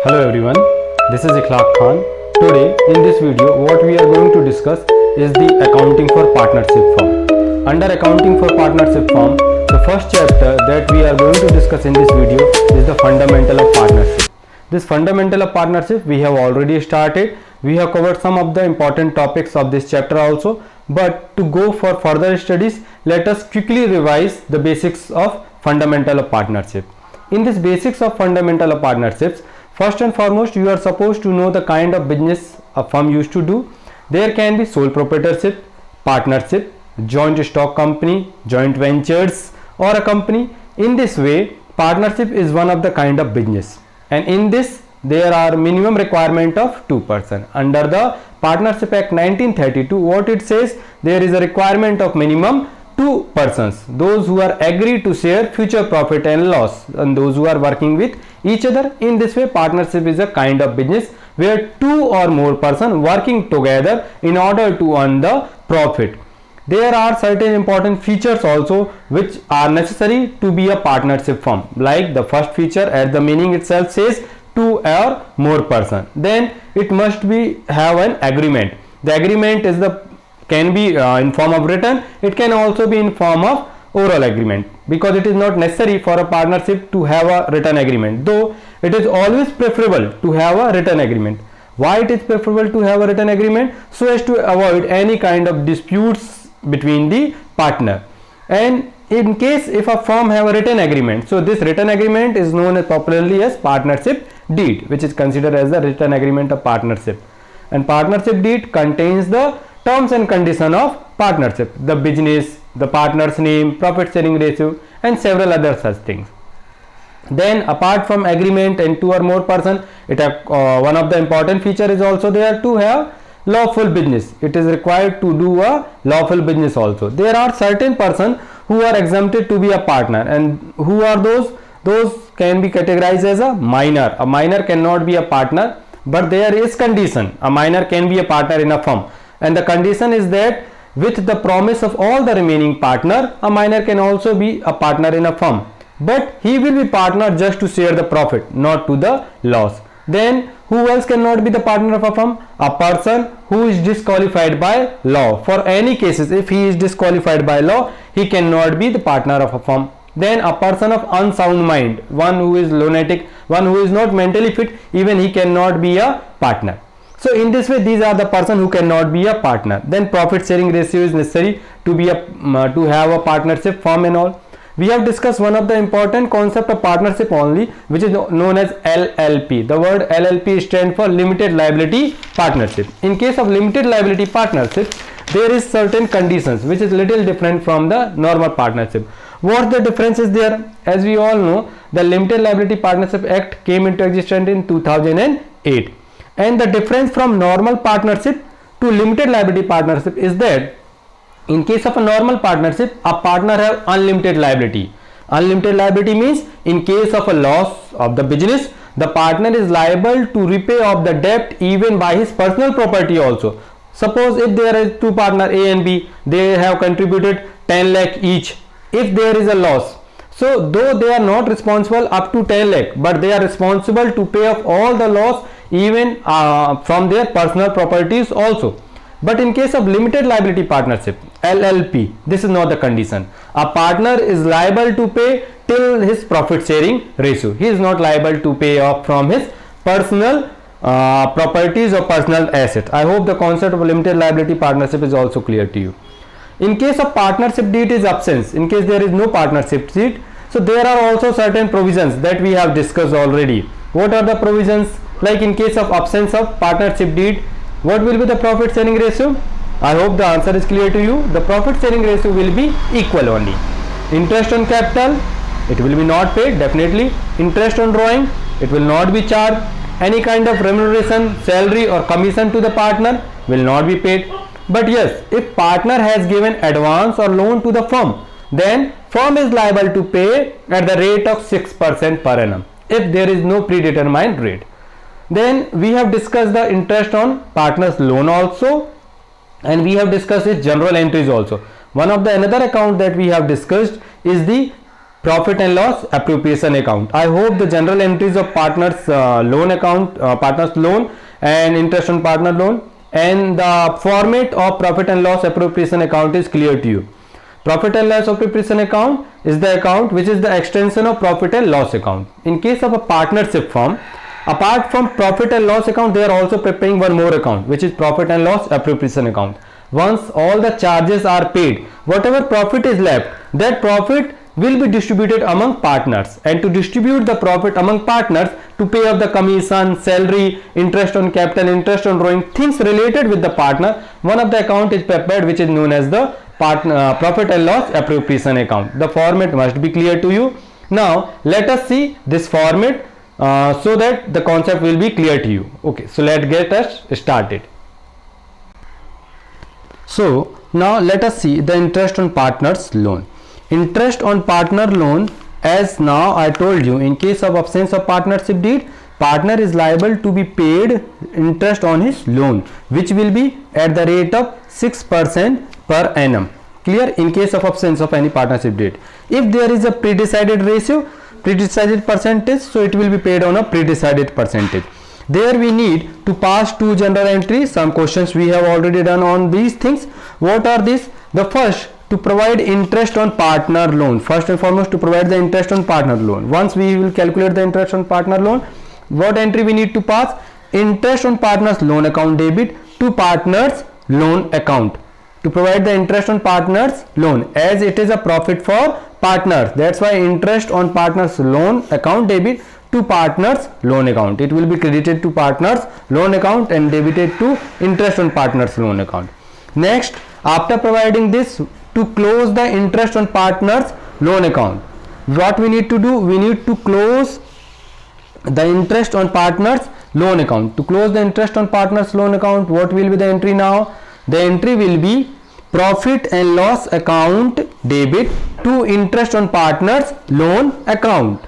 Hello everyone, this is Ikhlaq Khan. Today in this video what we are going to discuss is the accounting for partnership firm. Under accounting for partnership firm, the first chapter that we are going to discuss in this video is the fundamental of partnership. This fundamental of partnership we have already started. We have covered some of the important topics of this chapter also, but to go for further studies, let us quickly revise the basics of fundamental of partnership. In this basics of fundamental of partnerships, first and foremost, you are supposed to know the kind of business a firm used to do. There can be sole proprietorship, partnership, joint stock company, joint ventures, or a company. In this way, partnership is one of the kind of business, and in this there are minimum requirement of 2 persons. Under the Partnership Act 1932, what it says, there is a requirement of minimum 2 persons, those who are agreed to share future profit and loss, and those who are working with each other. In this way, partnership is a kind of business where 2 or more persons working together in order to earn the profit. There are certain important features also which are necessary to be a partnership firm. Like the first feature, as the meaning itself says, 2 or more person. Then it must be have an agreement. The agreement is can be in form of written. It can also be in form of oral agreement, because it is not necessary for a partnership to have a written agreement, though it is always preferable to have a written agreement. Why it is preferable to have a written agreement? So as to avoid any kind of disputes between the partner. And in case if a firm have a written agreement, so this written agreement is known as popularly as partnership deed, which is considered as the written agreement of partnership. And partnership deed contains the terms and condition of partnership, the business, the partner's name, profit sharing ratio, and several other such things. Then apart from agreement and 2 or more person, it one of the important feature is also there to have lawful business. It is required to do a lawful business also. There are certain persons who are exempted to be a partner, and who are those? Those can be categorized as a minor. A minor cannot be a partner, but there is condition. A minor can be a partner in a firm, and the condition is that with the promise of all the remaining partner, a minor can also be a partner in a firm, but he will be partner just to share the profit, not to the loss. Then who else cannot be the partner of a firm? A person who is disqualified by law. For any cases, if he is disqualified by law, he cannot be the partner of a firm. Then a person of unsound mind, one who is lunatic, one who is not mentally fit, even he cannot be a partner. So in this way, these are the person who cannot be a partner. Then profit sharing ratio is necessary to be to have a partnership firm and all. We have discussed one of the important concept of partnership only, which is known as LLP. The word LLP stands for limited liability partnership. In case of limited liability partnership, there is certain conditions which is little different from the normal partnership. What the difference is there? As we all know, the Limited Liability Partnership Act came into existence in 2008. And the difference from normal partnership to limited liability partnership is that in case of a normal partnership, a partner have unlimited liability. Unlimited liability means in case of a loss of the business, the partner is liable to repay off the debt even by his personal property also. Suppose if there is 2 partners A and B, they have contributed 10 lakh each. If there is a loss, so though they are not responsible up to 10 lakh, but they are responsible to pay off all the loss even from their personal properties also. But in case of limited liability partnership, LLP, this is not the condition. A partner is liable to pay till his profit sharing ratio. He is not liable to pay off from his personal properties or personal assets. I hope the concept of limited liability partnership is also clear to you. In case of partnership deed is absence, in case there is no partnership deed, so there are also certain provisions that we have discussed already. What are the provisions? Like in case of absence of partnership deed, what will be the profit sharing ratio? I hope the answer is clear to you. The profit sharing ratio will be equal only. Interest on capital, it will be not paid, definitely. Interest on drawing, it will not be charged. Any kind of remuneration, salary or commission to the partner will not be paid. But yes, if partner has given advance or loan to the firm, then firm is liable to pay at the rate of 6% per annum if there is no predetermined rate. Then we have discussed the interest on partner's loan also, and we have discussed its general entries also. One of the another account that we have discussed is the profit and loss appropriation account. I hope the general entries of partners loan account, partners loan and interest on partner loan, and the format of profit and loss appropriation account is clear to you. Profit and loss appropriation account is the account which is the extension of profit and loss account. In case of a partnership firm, apart from profit and loss account, they are also preparing one more account, which is profit and loss appropriation account. Once all the charges are paid, whatever profit is left, that profit will be distributed among partners, and to distribute the profit among partners, to pay off the commission, salary, interest on capital, interest on borrowing, things related with the partner, one of the account is prepared which is known as the profit and loss appropriation account. The format must be clear to you. Now let us see this format so that the concept will be clear to you. Okay, so let's get us started. So now let us see the interest on partners loan. Interest on partner loan, as now I told you, in case of absence of partnership deed, partner is liable to be paid interest on his loan, which will be at the rate of 6% per annum. Clear? In case of absence of any partnership deed. If there is a pre-decided ratio, pre-decided percentage, so it will be paid on a pre-decided percentage. There we need to pass two general entries. Some questions we have already done on these things. What are these? The first, to provide interest on partner loan. First and foremost, to provide the interest on partner loan. Once we will calculate the interest on partner loan, what entry we need to pass? Interest on partners loan account debit to partners loan account. To provide the interest on partners loan, as it is a profit for partners, that's why interest on partners loan account debit to partners loan account. It will be credited to partners loan account and debited to interest on partners loan account. Next, after providing this, to close the interest on partners loan account, what we need to do? We need to close the interest on partners loan account. To close the interest on partners loan account, what will be the entry now? The entry will be profit and loss account debit to interest on partners loan account.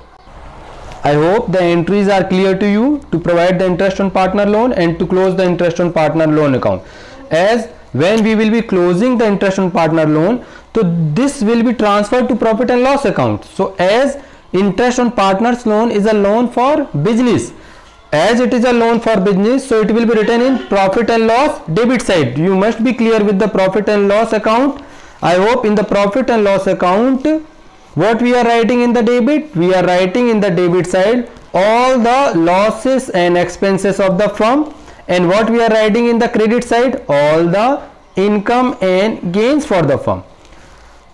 I hope the entries are clear to you, to provide the interest on partner loan and to close the interest on partner loan account. As when we will be closing the interest on partner loan, so this will be transferred to profit and loss account. So as interest on partners loan is a loan for business, as it is a loan for business, so it will be written in profit and loss debit side. You must be clear with the profit and loss account. I hope in the profit and loss account, what we are writing in the debit? We are writing in the debit side all the losses and expenses of the firm, and what we are writing in the credit side? All the income and gains for the firm.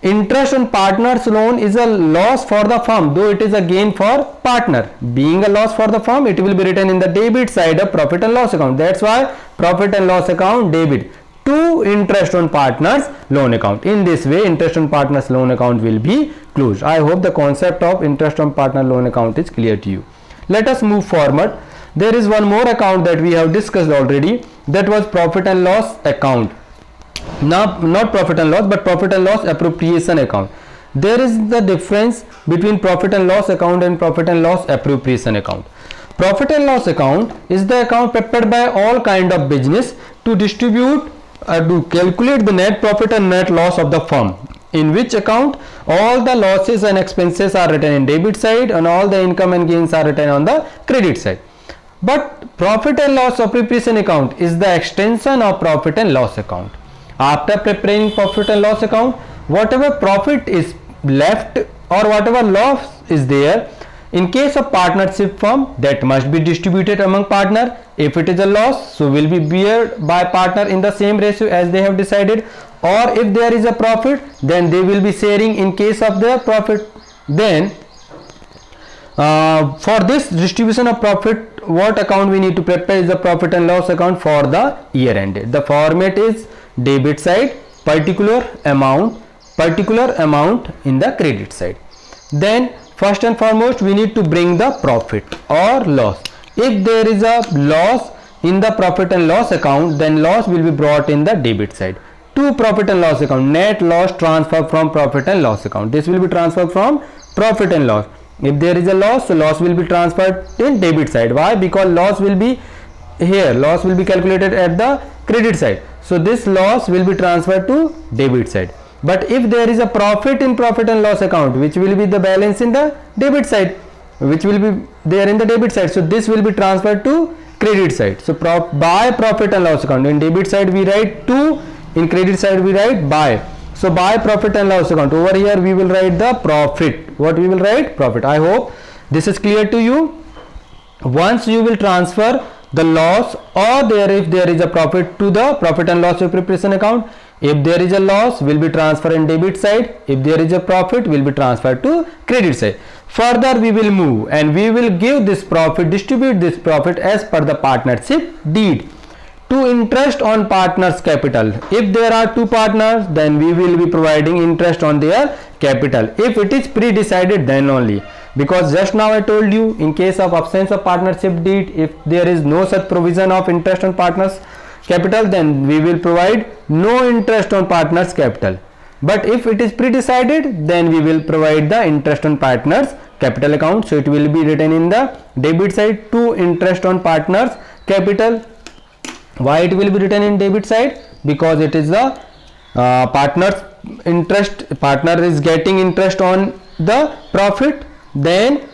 Interest on partners loan is a loss for the firm, though it is a gain for partner. Being a loss for the firm, it will be written in the debit side of profit and loss account. That's why profit and loss account debit to interest on partners loan account. In this way, interest on partners loan account will be closed. I hope the concept of interest on partner loan account is clear to you. Let us move forward. There is one more account that we have discussed already, that was profit and loss account. Now, not profit and loss, but profit and loss appropriation account. There is the difference between profit and loss account and profit and loss appropriation account. Profit and loss account is the account prepared by all kind of business to distribute to calculate the net profit and net loss of the firm, in which account all the losses and expenses are written in debit side and all the income and gains are written on the credit side. But profit and loss appropriation account is the extension of profit and loss account. After preparing profit and loss account, whatever profit is left or whatever loss is there, in case of partnership firm, that must be distributed among partner. If it is a loss, so will be borne by partner in the same ratio as they have decided, or if there is a profit, then they will be sharing in case of the profit. Then for this distribution of profit, what account we need to prepare is the profit and loss account for the year ended. The format is debit side, particular amount in the credit side. Then first and foremost, we need to bring the profit or loss. If there is a loss in the profit and loss account, then loss will be brought in the debit side to profit and loss account. Net loss transfer from profit and loss account. This will be transferred from profit and loss. If there is a loss, so loss will be transferred in debit side. Why? Because loss will be here. Loss will be calculated at the credit side. So this loss will be transferred to debit side. But if there is a profit in profit and loss account, which will be the balance in the debit side, which will be there in the debit side, so this will be transferred to credit side. So by profit and loss account, in debit side we write to, in credit side we write by. So by profit and loss account, over here we will write the profit. What we will write? Profit. I hope this is clear to you. Once you will transfer the loss or if there is a profit to the profit and loss preparation account, if there is a loss will be transferred in debit side, if there is a profit will be transferred to credit side. Further we will move and we will give this profit, distribute this profit as per the partnership deed to interest on partners capital. If there are two partners, then we will be providing interest on their capital. If it is pre-decided, then only, because just now I told you, in case of absence of partnership deed, if there is no such provision of interest on partners capital, then we will provide no interest on partners capital. But if it is pre-decided, then we will provide the interest on partners capital account. So it will be written in the debit side to interest on partners capital. Why it will be written in debit side? Because it is the partner's interest, partner is getting interest on the profit. Then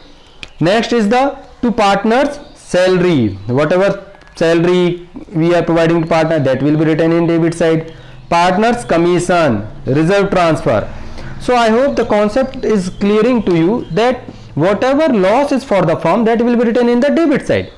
next is the to partners salary, whatever salary we are providing to partner, that will be written in debit side. Partners commission, reserve transfer. So I hope the concept is clearing to you, that whatever loss is for the firm, that will be written in the debit side.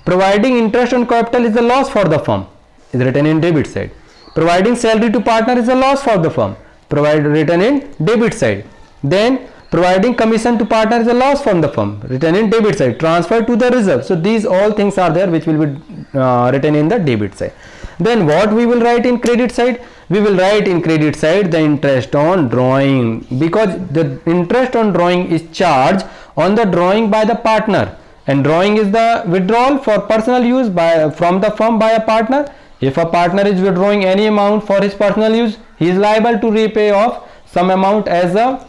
Providing interest on capital is the loss for the firm, is written in debit side. Providing salary to partner is a loss for the firm, written in debit side. Then providing commission to partner is a loss from the firm, written in debit side. Transfer to the reserve. So these all things are there which will be written in the debit side. Then what we will write in credit side? We will write in credit side the interest on drawing, because the interest on drawing is charged on the drawing by the partner, and drawing is the withdrawal for personal use from the firm by a partner. If a partner is withdrawing any amount for his personal use, he is liable to repay off some amount as a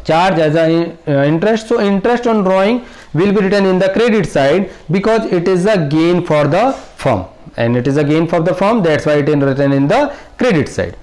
charge, as a interest. So interest on drawing will be written in the credit side, because it is a gain for the firm, and it is a gain for the firm, that's why it is written in the credit side.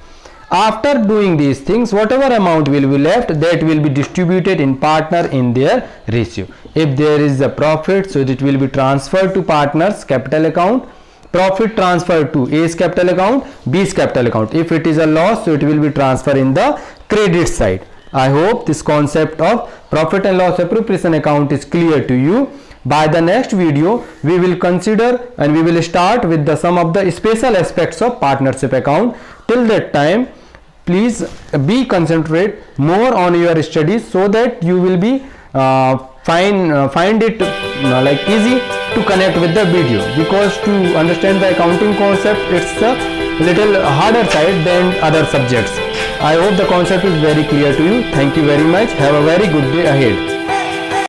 After doing these things, whatever amount will be left, that will be distributed in partner in their ratio. If there is a profit, so it will be transferred to partners capital account. Profit transferred to A's capital account, B's capital account. If it is a loss, so it will be transferred in the credit side. I hope this concept of profit and loss appropriation account is clear to you. By the next video, we will consider and we will start with some of the special aspects of partnership account. Till that time, please be concentrate more on your studies, so that you will be find it like easy to connect with the video, because to understand the accounting concept, it's a little harder side than other subjects. I hope the concept is very clear to you. Thank you very much. Have a very good day ahead.